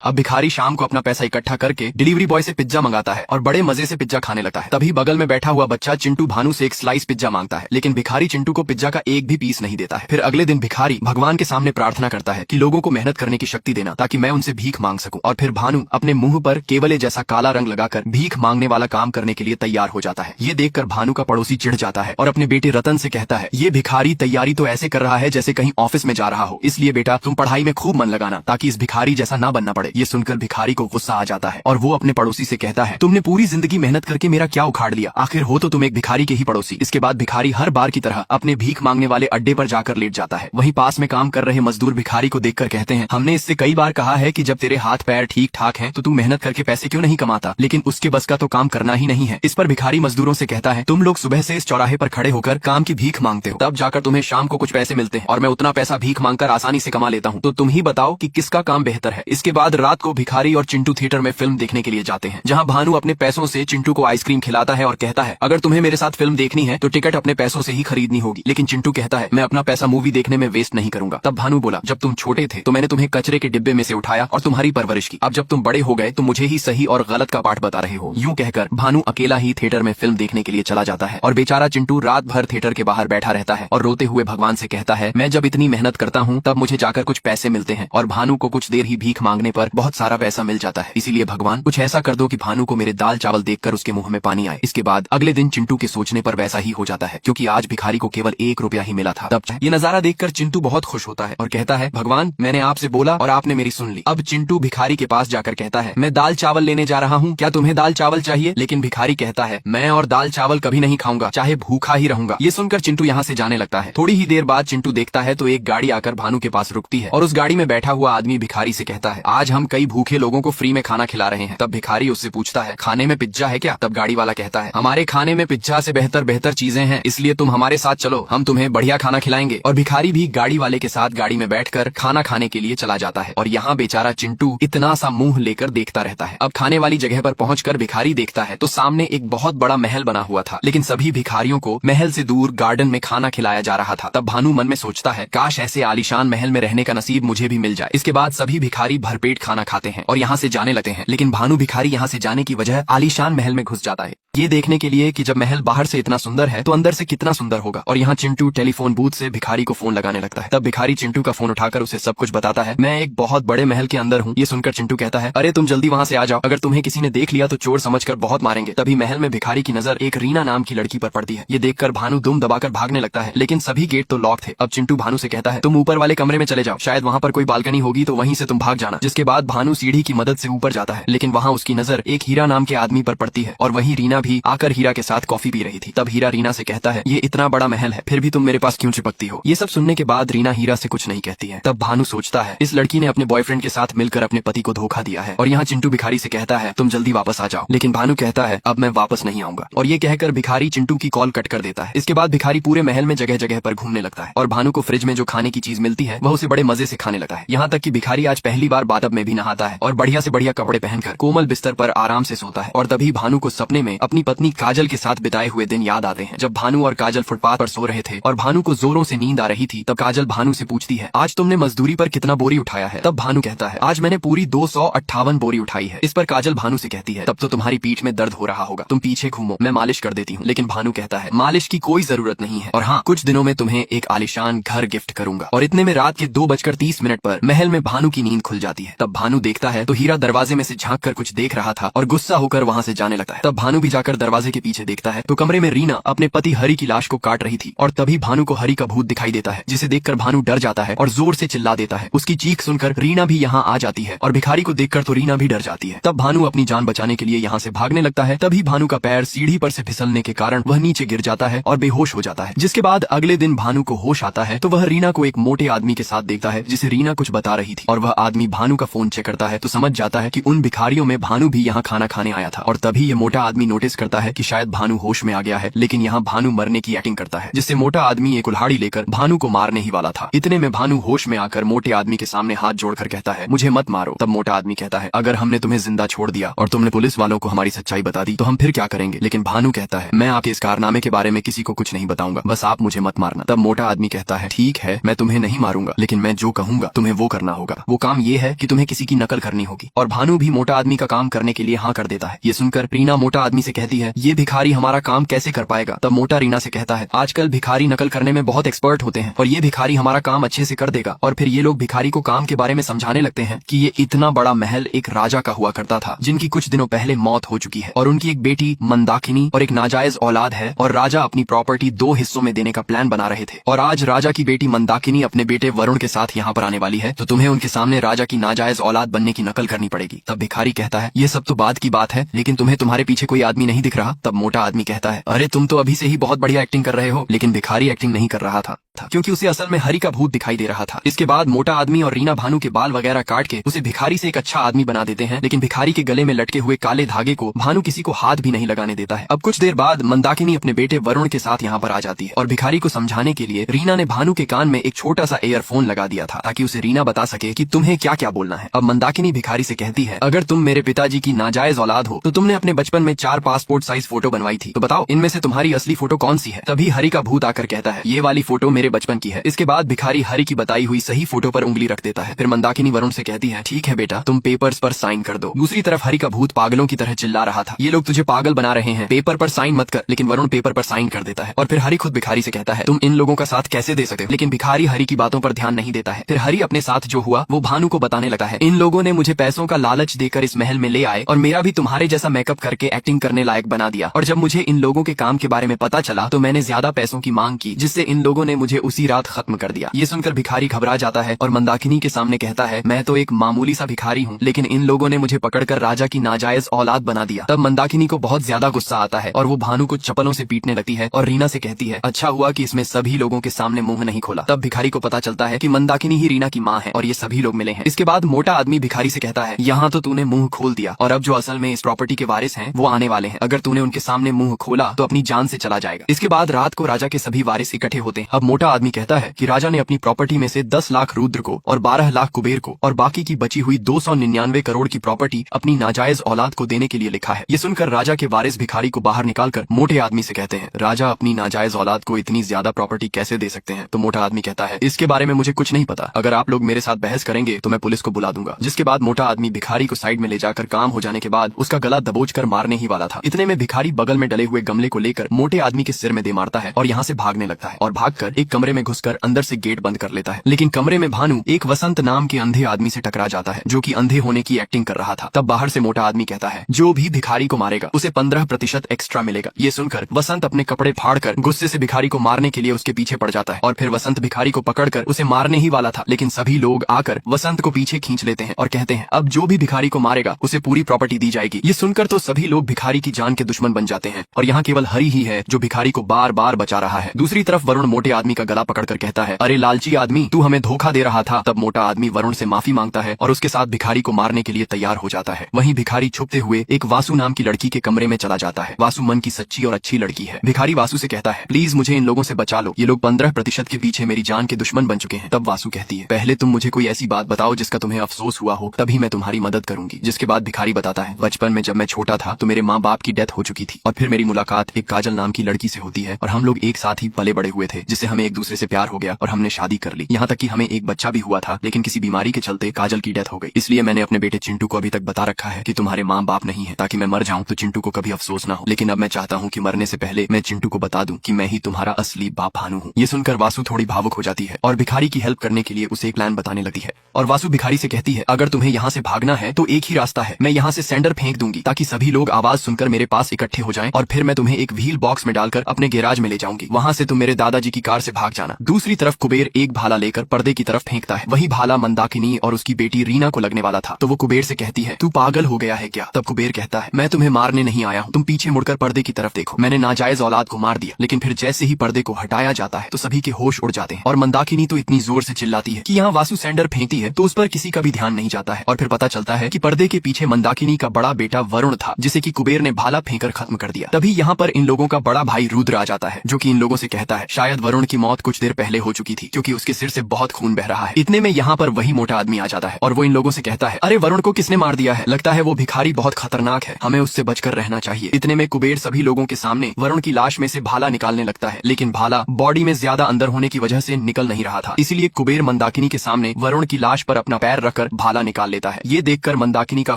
अब भिखारी शाम को अपना पैसा इकट्ठा करके डिलीवरी बॉय से पिज्जा मंगाता है और बड़े मजे से पिज्जा खाने लगता है। तभी बगल में बैठा हुआ बच्चा चिंटू भानु से एक स्लाइस पिज्जा मांगता है, लेकिन भिखारी चिंटू को पिज्जा का एक भी पीस नहीं देता है। फिर अगले दिन भिखारी भगवान के सामने प्रार्थना करता है कि लोगों को मेहनत करने की शक्ति देना ताकि मैं उनसे भीख मांग सकूं। और फिर भानु अपने मुंह पर केवले जैसा काला रंग लगाकर भीख मांगने वाला काम करने के लिए तैयार हो जाता है। ये देखकर भानु का पड़ोसी चिढ़ जाता है और अपने बेटे रतन से कहता है, ये भिखारी तैयारी तो ऐसे कर रहा है जैसे कहीं ऑफिस में जा रहा हो, इसलिए बेटा तुम पढ़ाई में खूब मन लगाना ताकि इस भिखारी जैसा ना बनना पड़े। ये सुनकर भिखारी को गुस्सा आ जाता है और वो अपने पड़ोसी से कहता है, तुमने पूरी जिंदगी मेहनत करके मेरा क्या उखाड़ लिया, आखिर हो तो तुम एक भिखारी के ही पड़ोसी। इसके बाद भिखारी हर बार की तरह अपने भीख मांगने वाले अड्डे पर जाकर लेट जाता है। वहीं पास में काम कर रहे मजदूर भिखारी को देखकर कहते हैं, हमने इससे कई बार कहा है कि जब तेरे हाथ पैर ठीक ठाक हैं तो तू मेहनत करके पैसे क्यों नहीं कमाता, लेकिन उसके बस का तो काम करना ही नहीं है। इस पर भिखारी मजदूरों से कहता है, तुम लोग सुबह से इस चौराहे पर खड़े होकर काम की भीख मांगते हो, तब जाकर तुम्हें शाम को कुछ पैसे मिलते हैं और मैं उतना पैसा भीख मांगकर आसानी से कमा लेता हूँ, तो तुम ही बताओ कि किसका काम बेहतर है। इसके बाद रात को भिखारी और चिंटू थिएटर में फिल्म देखने के लिए जाते हैं, जहाँ भानु अपने पैसों से चिंटू को आइसक्रीम खिलाता है और कहता है, अगर तुम्हें मेरे साथ फिल्म देखनी है तो टिकट अपने पैसों से ही खरीदनी होगी। लेकिन चिंटू कहता है, मैं अपना पैसा मूवी देखने में वेस्ट नहीं करूंगा। तब भानु बोला, जब तुम छोटे थे तो मैंने तुम्हें कचरे के डिब्बे में से उठाया और तुम्हारी परवरिश की, अब जब तुम बड़े हो गए तो मुझे ही सही और गलत का पाठ बता रहे हो। यूं कहकर भानु अकेला ही थिएटर में फिल्म देखने के लिए चला जाता है और बेचारा चिंटू रात भर थिएटर के बाहर बैठा रहता है और रोते हुए भगवान से कहता है, मैं जब इतनी मेहनत करता हूँ तब मुझे जाकर कुछ पैसे मिलते हैं और भानु को कुछ देर ही भीख मांगने पर बहुत सारा पैसा मिल जाता है, इसीलिए भगवान कुछ ऐसा कर दो कि भानु को मेरे दाल चावल देखकर उसके मुंह में पानी आए। इसके बाद अगले दिन चिंटू के सोचने पर वैसा ही हो जाता है, क्योंकि आज भिखारी को केवल 1 रुपया ही मिला था। तब ये नजारा देखकर चिंटू बहुत खुश होता है और कहता है, भगवान मैंने आपसे बोला और आपने मेरी सुन ली। अब चिंटू भिखारी के पास जाकर कहता है, मैं दाल चावल लेने जा रहा हूँ, क्या तुम्हें दाल चावल चाहिए? लेकिन भिखारी कहता है, मैं और दाल चावल कभी नहीं खाऊंगा, चाहे भूखा ही रहूंगा। ये सुनकर चिंटू यहाँ से जाने लगता है। थोड़ी ही देर बाद चिंटू देखता है तो एक गाड़ी आकर भानु के पास रुकती है और उस गाड़ी में बैठा हुआ आदमी भिखारी से कहता है, आज हम कई भूखे लोगों को फ्री में खाना खिला रहे हैं। तब भिखारी उससे पूछता है, खाने में पिज्जा है क्या? तब गाड़ी वाला कहता है, हमारे खाने में पिज्जा से बेहतर बेहतर चीजें हैं, इसलिए तुम हमारे साथ चलो, हम तुम्हें बढ़िया खाना खिलाएंगे। और भिखारी भी गाड़ी वाले के साथ गाड़ी में बैठकर खाना खाने के लिए चला जाता है और यहाँ बेचारा चिंटू इतना सा मुंह लेकर देखता रहता है। अब खाने वाली जगह पर पहुंचकर भिखारी देखता है तो सामने एक बहुत बड़ा महल बना हुआ था, लेकिन सभी भिखारियों को महल से दूर गार्डन में खाना खिलाया जा रहा था। तब भानु मन में सोचता है, काश ऐसे आलीशान महल में रहने का नसीब मुझे भी मिल जाए। इसके बाद सभी भिखारी भरपेट खाना खाते हैं और यहाँ से जाने लगते हैं, लेकिन भानु भिखारी यहाँ से जाने की वजह आलीशान महल में घुस जाता है, ये देखने के लिए कि जब महल बाहर से इतना सुंदर है तो अंदर से कितना सुंदर होगा। और यहाँ चिंटू टेलीफोन बूथ से भिखारी को फोन लगाने लगता है। तब भिखारी चिंटू का फोन उठाकर उसे सब कुछ बताता है, मैं एक बहुत बड़े महल के अंदर हूँ। ये सुनकर चिंटू कहता है, अरे तुम जल्दी वहाँ से आ जाओ, अगर तुम्हें किसी ने देख लिया तो चोर समझकर बहुत मारेंगे। तभी महल में भिखारी की नजर एक रीना नाम की लड़की पर पड़ती है। ये देखकर भानु दुम दबाकर भागने लगता है, लेकिन सभी गेट तो लॉक थे। अब चिंटू भानु से कहता है, तुम ऊपर वाले कमरे में चले जाओ, शायद वहाँ पर कोई बालकनी होगी तो वहीं से तुम भाग जाना। जिसके बाद भानु सीढ़ी की मदद से ऊपर जाता है, लेकिन वहाँ उसकी नजर एक हीरा नाम के आदमी पर पड़ती है और वहीं रीना भी आकर हीरा के साथ कॉफी पी रही थी। तब हीरा रीना से कहता है, ये इतना बड़ा महल है फिर भी तुम मेरे पास क्यों चिपकती हो? ये सब सुनने के बाद रीना हीरा से कुछ नहीं कहती है। तब भानु सोचता है, इस लड़की ने अपने बॉयफ्रेंड के साथ मिलकर अपने पति को धोखा दिया है। और यहाँ चिंटू भिखारी से कहता है, तुम जल्दी वापस आ जाओ, लेकिन भानु कहता है, अब मैं वापस नहीं आऊंगा। और ये कहकर भिखारी चिंटू की कॉल कट कर देता है। इसके बाद भिखारी पूरे महल में जगह जगह पर घूमने लगता है और भानु को फ्रिज में जो खाने की चीज मिलती है वह उसे बड़े मजे से खाने लगता है। यहाँ तक कि भिखारी आज पहली बार बाथटब में भी नहाता है और बढ़िया से बढ़िया कपड़े पहनकर कोमल बिस्तर पर आराम से सोता है। और तभी भानु को सपने में अपनी पत्नी काजल के साथ बिताए हुए दिन याद आते हैं, जब भानु और काजल फुटपाथ पर सो रहे थे और भानु को जोरों से नींद आ रही थी। तब काजल भानु से पूछती है, आज तुमने मजदूरी पर कितना बोरी उठाया है? तब भानु कहता है, आज मैंने पूरी 258 बोरी उठाई है। इस पर काजल भानु से कहती है, तब तो तुम्हारी पीठ में दर्द हो रहा होगा, तुम पीछे घूमो, मैं मालिश कर देती हूँ। लेकिन भानु कहता है, मालिश की कोई जरूरत नहीं है, और हाँ कुछ दिनों में तुम्हें एक आलिशान घर गिफ्ट करूंगा। और इतने में रात के 2:30 पर महल में भानु की नींद खुल जाती है। तब भानु देखता है तो हीरा दरवाजे में से झांक कर कुछ देख रहा था और गुस्सा होकर वहाँ से जाने लगता है। तब भानु भी जाकर दरवाजे के पीछे देखता है तो कमरे में रीना अपने पति हरि की लाश को काट रही थी। और तभी भानु को हरि का भूत दिखाई देता है, जिसे देखकर भानु डर जाता है और जोर से चिल्ला देता है। उसकी चीख सुनकर रीना भी यहाँ आ जाती है और भिखारी को देखकर तो रीना भी डर जाती है। तब भानु अपनी जान बचाने के लिए यहाँ से भागने लगता है। तभी भानु का पैर सीढ़ी पर से फिसलने के कारण वह नीचे गिर जाता है और बेहोश हो जाता है। जिसके बाद अगले दिन भानु को होश आता है तो वह रीना को एक मोटे आदमी के साथ देखता है, जिसे रीना कुछ बता रही थी। और वह आदमी भानु का फोन चेक करता है तो समझ जाता है कि उन भिखारियों में भानु भी यहाँ खाना खाने आया था। और तभी ये मोटा आदमी नोटिस करता है कि शायद भानु होश में आ गया है, लेकिन यहाँ भानु मरने की एक्टिंग करता है, जिससे मोटा आदमी एक कुल्हाड़ी लेकर भानु को मारने ही वाला था। इतने में भानु होश में आकर मोटे आदमी के सामने हाथ जोड़कर कहता है, मुझे मत मारो। तब मोटा आदमी कहता है, अगर हमने तुम्हें जिंदा छोड़ दिया और तुमने पुलिस वालों को हमारी सच्चाई बता दी तो हम फिर क्या करेंगे? लेकिन भानु कहता है, मैं आपके इस कारनामे के बारे में किसी को कुछ नहीं बताऊंगा, बस आप मुझे मत मारना। तब मोटा आदमी कहता है, ठीक है मैं तुम्हें नहीं मारूंगा, लेकिन मैं जो कहूंगा तुम्हें वो करना होगा। वो काम ये है कि तुम्हें किसी की नकल करनी होगी। और भानु भी मोटा आदमी का काम करने के लिए हाँ कर देता है। ये सुनकर रीना मोटा आदमी से कहती है, ये भिखारी हमारा काम कैसे कर पाएगा। तब मोटा रीना से कहता है, आजकल भिखारी नकल करने में बहुत एक्सपर्ट होते हैं और ये भिखारी हमारा काम अच्छे से कर देगा। और फिर ये लोग भिखारी को काम के बारे में समझाने लगते हैं कि ये इतना बड़ा महल एक राजा का हुआ करता था, जिनकी कुछ दिनों पहले मौत हो चुकी है और उनकी एक बेटी मंदाकिनी और एक नाजायज औलाद है और राजा अपनी प्रॉपर्टी 2 हिस्सों में देने का प्लान बना रहे थे। और आज राजा की बेटी मंदाकिनी अपने बेटे वरुण के साथ यहाँ पर आने वाली है, तो तुम्हें उनके सामने राजा की नाजायज औलाद बनने की नकल करनी पड़ेगी। तब भिखारी कहता है, ये सब तो बाद की बात है, लेकिन तुम्हें तुम्हारे पीछे कोई आदमी नहीं दिख रहा। तब मोटा आदमी कहता है, अरे तुम तो अभी से ही बहुत बढ़िया एक्टिंग कर रहे हो। लेकिन भिखारी एक्टिंग नहीं कर रहा था क्योंकि उसे असल में हरि का भूत दिखाई दे रहा था। इसके बाद मोटा आदमी और रीना भानु के बाल वगैरह काट के उसे भिखारी से एक अच्छा आदमी बना देते हैं, लेकिन भिखारी के गले में लटके हुए काले धागे को भानु किसी को हाथ भी नहीं लगाने देता है। अब कुछ देर बाद मंदाकिनी अपने बेटे वरुण के साथ यहाँ पर आ जाती है और भिखारी को समझाने के लिए रीना ने भानु के कान में एक छोटा सा एयरफोन लगा दिया था ताकि उसे रीना बता सके कि तुम्हें क्या क्या बोलना है। अब मंदाकिनी भिखारी से कहती है, अगर तुम मेरे पिताजी की नाजायज औलाद हो तो तुमने अपने बचपन में 4 पासपोर्ट साइज फोटो बनवाई थी, तो बताओ इनमें से तुम्हारी असली फोटो कौन सी है। तभी हरि का भूत आकर कहता है, ये वाली फोटो मेरे बचपन की है। इसके बाद भिखारी हरि की बताई हुई सही फोटो पर उंगली रख देता है। फिर मंदाकिनी वरुण से कहती है, ठीक है बेटा, तुम पेपर्स पर साइन कर दो। दूसरी तरफ हरि का भूत पागलों की तरह चिल्ला रहा था, ये लोग तुझे पागल बना रहे हैं, पेपर पर साइन मत कर। लेकिन वरुण पेपर पर साइन कर देता है और फिर हरि खुद भिखारी से कहता है, तुम इन लोगों का साथ कैसे दे सकते हो। लेकिन भिखारी हरि की बातों पर ध्यान नहीं देता है। फिर हरि अपने साथ जो हुआ वो भानु को बताने लगता है, इन लोगों ने मुझे पैसों का लालच देकर इस महल में ले आए और मेरा भी तुम्हारे जैसा मेकअप करके एक्टिंग करने लायक बना दिया। और जब मुझे इन लोगों के काम के बारे में पता चला तो मैंने ज्यादा पैसों की मांग की, जिससे इन लोगों ने मुझे उसी रात खत्म कर दिया। ये सुनकर भिखारी घबरा जाता है और मंदाकिनी के सामने कहता है, मैं तो एक मामूली सा भिखारी हूँ, लेकिन इन लोगों ने मुझे पकड़कर राजा की नाजायज औलाद बना दिया। तब मंदाकिनी को बहुत ज्यादा गुस्सा आता है और वो भानु को चप्पलों से पीटने लगती है और रीना से कहती है, अच्छा हुआ कि इसमें सभी लोगों के सामने मुंह नहीं खोला। तब भिखारी को पता चलता है कि मंदाकिनी ही रीना की माँ है और ये सभी लोग मिले हैं। इसके बाद मोटा आदमी भिखारी से कहता है, यहाँ तो तूने मुंह खोल दिया और अब जो असल में इस प्रॉपर्टी के वारिस हैं वो आने वाले हैं। अगर तूने उनके सामने मुंह खोला तो अपनी जान से चला जाएगा। इसके बाद रात को राजा के सभी वारिस इकट्ठे होते हैं। अब मोटा आदमी कहता है कि राजा ने अपनी प्रॉपर्टी में से 10 लाख रुद्र को और 12 लाख कुबेर को और बाकी की बची हुई 299 करोड़ की प्रॉपर्टी अपनी नाजायज औलाद को देने के लिए लिखा है। ये सुनकर राजा के वारिस भिखारी को बाहर निकालकर मोटे आदमी से कहते हैं, राजा अपनी नाजायज औलाद को इतनी ज्यादा प्रॉपर्टी कैसे दे सकते हैं। तो मोटा आदमी कहता है, इसके बारे में मुझे कुछ नहीं पता, अगर आप लोग मेरे साथ बहस करेंगे तो मैं पुलिस को बुला दूंगा। जिसके बाद मोटा आदमी भिखारी को साइड में ले जाकर काम हो जाने के बाद उसका गला दबोच कर मारने ही वाला था। इतने में भिखारी बगल में डले हुए गमले को लेकर मोटे आदमी के सिर में दे मारता है और यहाँ से भागने लगता है और भागकर एक कमरे में घुसकर अंदर से गेट बंद कर लेता है। लेकिन कमरे में भानु एक वसंत नाम के अंधे आदमी से टकरा जाता है जो कि अंधे होने की एक्टिंग कर रहा था। तब बाहर से मोटा आदमी कहता है, जो भी भिखारी को मारेगा उसे 15% एक्स्ट्रा मिलेगा। ये सुनकर वसंत अपने कपड़े फाड़कर गुस्से से भिखारी को मारने के लिए उसके पीछे पड़ जाता है और फिर वसंत भिखारी को पकड़कर उसे मारने ही वाला था, लेकिन सभी लोग आकर वसंत को पीछे खींच लेते हैं और कहते हैं, अब जो भी भिखारी को मारेगा उसे पूरी प्रॉपर्टी दी जाएगी। ये सुनकर तो सभी लोग भिखारी की जान के दुश्मन बन जाते हैं और यहाँ केवल हरि ही है जो भिखारी को बार बार बचा रहा है। दूसरी तरफ वरुण मोटे आदमी का गला पकड़कर कहता है, अरे लालची आदमी, तू हमें धोखा दे रहा था। तब मोटा आदमी वरुण से माफी मांगता है और उसके साथ भिखारी को मारने के लिए तैयार हो जाता है। वहीं भिखारी छुपते हुए एक वासु नाम की लड़की के कमरे में चला जाता है। वासु मन की सच्ची और अच्छी लड़की है। भिखारी वासु से कहता है, प्लीज मुझे इन लोगों से बचा लो, ये लोग 15% के पीछे मेरी जान के दुश्मन बन चुके हैं। तब वासु कहती है, पहले तुम मुझे कोई ऐसी बात बताओ जिसका तुम्हें अफसोस हुआ हो, तभी मैं तुम्हारी मदद करूंगी। जिसके बाद भिखारी बताता है, बचपन में जब मैं छोटा था तो मेरे माँ बाप की डेथ हो चुकी थी और फिर मेरी मुलाकात एक काजल नाम की लड़की से होती है और हम लोग एक साथ ही पले बड़े हुए थे, जिससे हमें एक दूसरे से प्यार हो गया और हमने शादी कर ली। यहाँ तक कि हमें एक बच्चा भी हुआ था, लेकिन किसी बीमारी के चलते काजल की डेथ हो गई। इसलिए मैंने अपने बेटे चिंटू को अभी तक बता रखा है कि तुम्हारे माँ बाप नहीं है, ताकि मैं मर जाऊं तो चिंटू को कभी अफसोस ना हो। लेकिन अब मैं चाहता हूँ कि मरने से पहले मैं चिंटू को बता दूं कि मैं ही तुम्हारा असली बाप भानु हूँ। ये सुनकर वासु थोड़ी भावुक हो जाती है और भिखारी की हेल्प करने के लिए उसे एक प्लान बताने लगती है। और वासु भिखारी से कहती है, अगर तुम्हें यहाँ से भागना है तो एक ही रास्ता है, मैं यहाँ से सैंडर फेंक दूंगी ताकि सभी लोग आवाज सुनकर मेरे पास इकट्ठे हो जाएं और फिर मैं तुम्हें एक व्हील बॉक्स में डालकर अपने गैराज में ले जाऊंगी। वहाँ से तुम मेरे दादाजी की कार से भाग जाना। दूसरी तरफ कुबेर एक भाला लेकर पर्दे की तरफ फेंकता है। वही भाला मंदाकिनी और उसकी बेटी रीना को लगने वाला था, तो वो कुबेर से कहती है, तू पागल हो गया है क्या। तब कुबेर कहता है, मैं तुम्हें मारने नहीं आया हूँ, तुम पीछे मुड़कर पर्दे की तरफ देखो, मैंने नाजायज औलाद को मार दिया। लेकिन फिर जैसे ही पर्दे को हटाया जाता है तो सभी के होश उड़ जाते हैं और मंदाकिनी तो इतनी जोर से चिल्लाती है कि यहाँ वासु सैंडर फेंकती है तो उस पर किसी का भी ध्यान नहीं जाता है। और फिर पता चलता है कि पर्दे के पीछे मंदाकिनी का बड़ा बेटा वरुण था, जिसे कि कुबेर ने भाला फेंकर खत्म कर दिया। तभी यहाँ पर इन लोगों का बड़ा भाई रुद्र आ जाता है, जो कि इन लोगों से कहता है, शायद वरुण की मौत मौत कुछ देर पहले हो चुकी थी क्योंकि उसके सिर से बहुत खून बह रहा है। इतने में यहाँ पर वही मोटा आदमी आ जाता है और वो इन लोगों से कहता है, अरे वरुण को किसने मार दिया है? लगता है वो भिखारी बहुत खतरनाक है, हमें उससे बचकर रहना चाहिए। इतने में कुबेर सभी लोगों के सामने वरुण की लाश में से भाला निकालने लगता है, लेकिन भाला बॉडी में ज्यादा अंदर होने की वजह से निकल नहीं रहा था। इसीलिए कुबेर मंदाकिनी के सामने वरुण की लाश पर अपना पैर रखकर भाला निकाल लेता है। ये देखकर मंदाकिनी का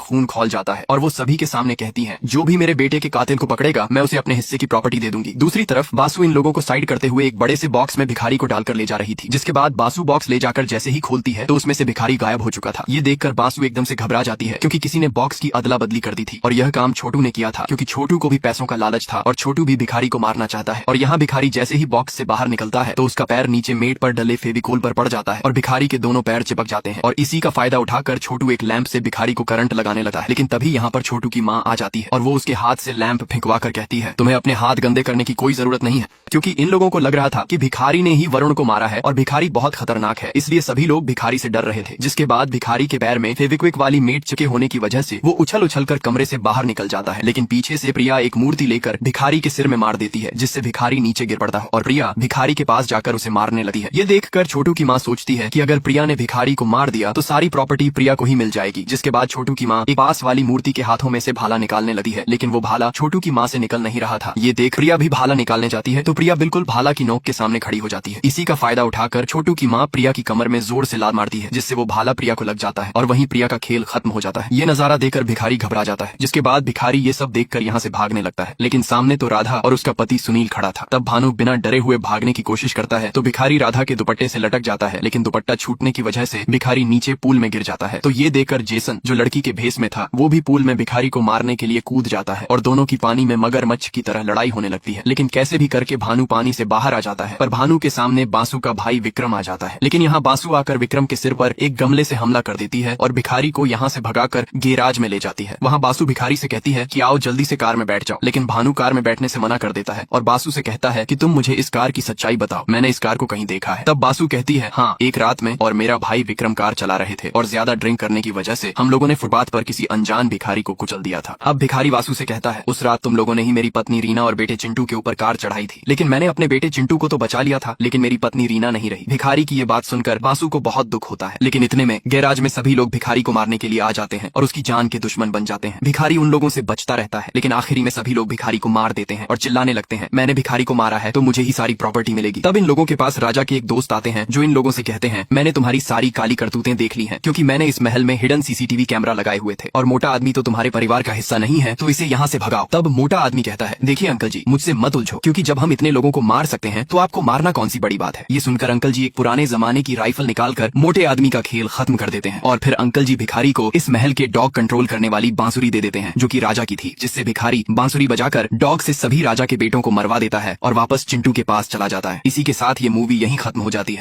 खून खौल जाता है और वो सभी के सामने कहती है, जो भी मेरे बेटे के कातिल को पकड़ेगा मैं उसे अपने हिस्से की प्रॉपर्टी दे दूंगी। दूसरी तरफ बासु इन लोगों को साइड करते हुए एक बड़े से बॉक्स में भिखारी को डालकर ले जा रही थी, जिसके बाद बासु बॉक्स ले जाकर जैसे ही खोलती है तो उसमें से भिखारी गायब हो चुका था। ये देखकर बासु एकदम से घबरा जाती है क्योंकि किसी ने बॉक्स की अदला बदली कर दी थी और यह काम छोटू ने किया था क्योंकि छोटू को भी पैसों का लालच था और छोटू भी भिखारी को मारना चाहता है। और यहाँ भिखारी जैसे ही बॉक्स से बाहर निकलता है तो उसका पैर नीचे मेट पर डले फेविकोल पर पड़ जाता है और भिखारी के दोनों पैर चिपक जाते हैं। और इसी का फायदा उठाकर छोटू एक लैंप से भिखारी को करंट लगाने लगता है, लेकिन तभी यहाँ पर छोटू की माँ आ जाती है और वो उसके हाथ से लैंप फेंकवा कर कहती है, तुम्हें अपने हाथ गंदे करने की कोई जरूरत नहीं है, क्योंकि इन लोगों को लग रहा था कि भिखारी ने ही वरुण को मारा है और भिखारी बहुत खतरनाक है, इसलिए सभी लोग भिखारी से डर रहे थे। जिसके बाद भिखारी के पैर में फेविक्विक वाली मेट चिपके होने की वजह से वो उछल उछल कर कमरे से बाहर निकल जाता है, लेकिन पीछे से प्रिया एक मूर्ति लेकर भिखारी के सिर में मार देती है, जिससे भिखारी नीचे गिर पड़ता है और प्रिया भिखारी के पास जाकर उसे मारने लगती है। ये देखकर छोटू की माँ सोचती है कि अगर प्रिया ने भिखारी को मार दिया तो सारी प्रॉपर्टी प्रिया को ही मिल जाएगी। जिसके बाद छोटू की माँ एक पास वाली मूर्ति के हाथों में से भाला निकालने लगती है, लेकिन वो भाला छोटू की माँ से निकल नहीं रहा था। ये देख प्रिया भी भाला निकालने जाती है तो प्रिया बिल्कुल भाला की नोक के सामने खड़ी हो जाती है। इसी का फायदा उठाकर छोटू की माँ प्रिया की कमर में जोर से लात मारती है, जिससे वो भाला प्रिया को लग जाता है और वहीं प्रिया का खेल खत्म हो जाता है। ये नजारा देखकर भिखारी घबरा जाता है, जिसके बाद भिखारी ये सब देखकर यहाँ से भागने लगता है, लेकिन सामने तो राधा और उसका पति सुनील खड़ा था। तब भानु बिना डरे हुए भागने की कोशिश करता है तो भिखारी राधा के दुपट्टे से लटक जाता है, लेकिन दुपट्टा छूटने की वजह से भिखारी नीचे पूल में गिर जाता है। तो ये देखकर जेसन जो लड़की के भेस में था वो भी पूल में भिखारी को मारने के लिए कूद जाता है और दोनों की पानी में मगरमच्छ की तरह लड़ाई होने लगती है। लेकिन कैसे भी करके भानु पानी से बाहर आ जाता है, पर भानु के सामने बासु का भाई विक्रम आ जाता है। लेकिन यहाँ बासु आकर विक्रम के सिर पर एक गमले से हमला कर देती है और भिखारी को यहाँ से भगाकर गैराज में ले जाती है। वहाँ बासु भिखारी से कहती है कि आओ जल्दी से कार में बैठ जाओ, लेकिन भानु कार में बैठने से मना कर देता है और बासु से कहता है कि तुम मुझे इस कार की सच्चाई बताओ, मैंने इस कार को कहीं देखा है। तब बासु कहती है, हाँ, एक रात में और मेरा भाई विक्रम कार चला रहे थे और ज्यादा ड्रिंक करने की वजह से हम लोगों ने फुटपाथ पर किसी अनजान भिखारी को कुचल दिया था। अब भिखारी बासु से कहता है, उस रात तुम लोगों ने ही मेरी पत्नी रीना और बेटे चिंटू के ऊपर कार चढ़ाई थी, लेकिन मैंने अपने बेटे चिंटू को तो बचा लिया था, लेकिन मेरी पत्नी रीना नहीं रही। भिखारी की ये बात सुनकर बासु को बहुत दुख होता है, लेकिन इतने में गैराज में सभी लोग भिखारी को मारने के लिए आ जाते हैं और उसकी जान के दुश्मन बन जाते हैं। भिखारी उन लोगों से बचता रहता है, लेकिन आखिरी में सभी लोग भिखारी को मार देते हैं और चिल्लाने लगते हैं, मैंने भिखारी को मारा है तो मुझे ही सारी प्रॉपर्टी मिलेगी। तब इन लोगों के पास राजा के एक दोस्त आते हैं जो इन लोगों से कहते हैं, मैंने तुम्हारी सारी काली करतूतें देख ली हैं, क्योंकि मैंने इस महल में हिडन सीसीटीवी कैमरा लगाए हुए थे और मोटा आदमी तो तुम्हारे परिवार का हिस्सा नहीं है, तो इसे यहाँ से भगाओ। तब मोटा आदमी कहता है, देखिए अंकल जी, मुझसे मत उलझो, क्योंकि जब हम इतने लोगों को मार सकते हैं तो आपको मारना कौन सी बड़ी बात है। ये सुनकर अंकल जी एक पुराने जमाने की राइफल निकालकर मोटे आदमी का खेल खत्म कर देते हैं और फिर अंकल जी भिखारी को इस महल के डॉग कंट्रोल करने वाली बांसुरी दे देते हैं, जो कि राजा की थी, जिससे भिखारी बांसुरी बजाकर डॉग से सभी राजा के बेटों को मरवा देता है और वापस चिंटू के पास चला जाता है। इसी के साथ ये मूवी यहीं खत्म हो जाती है।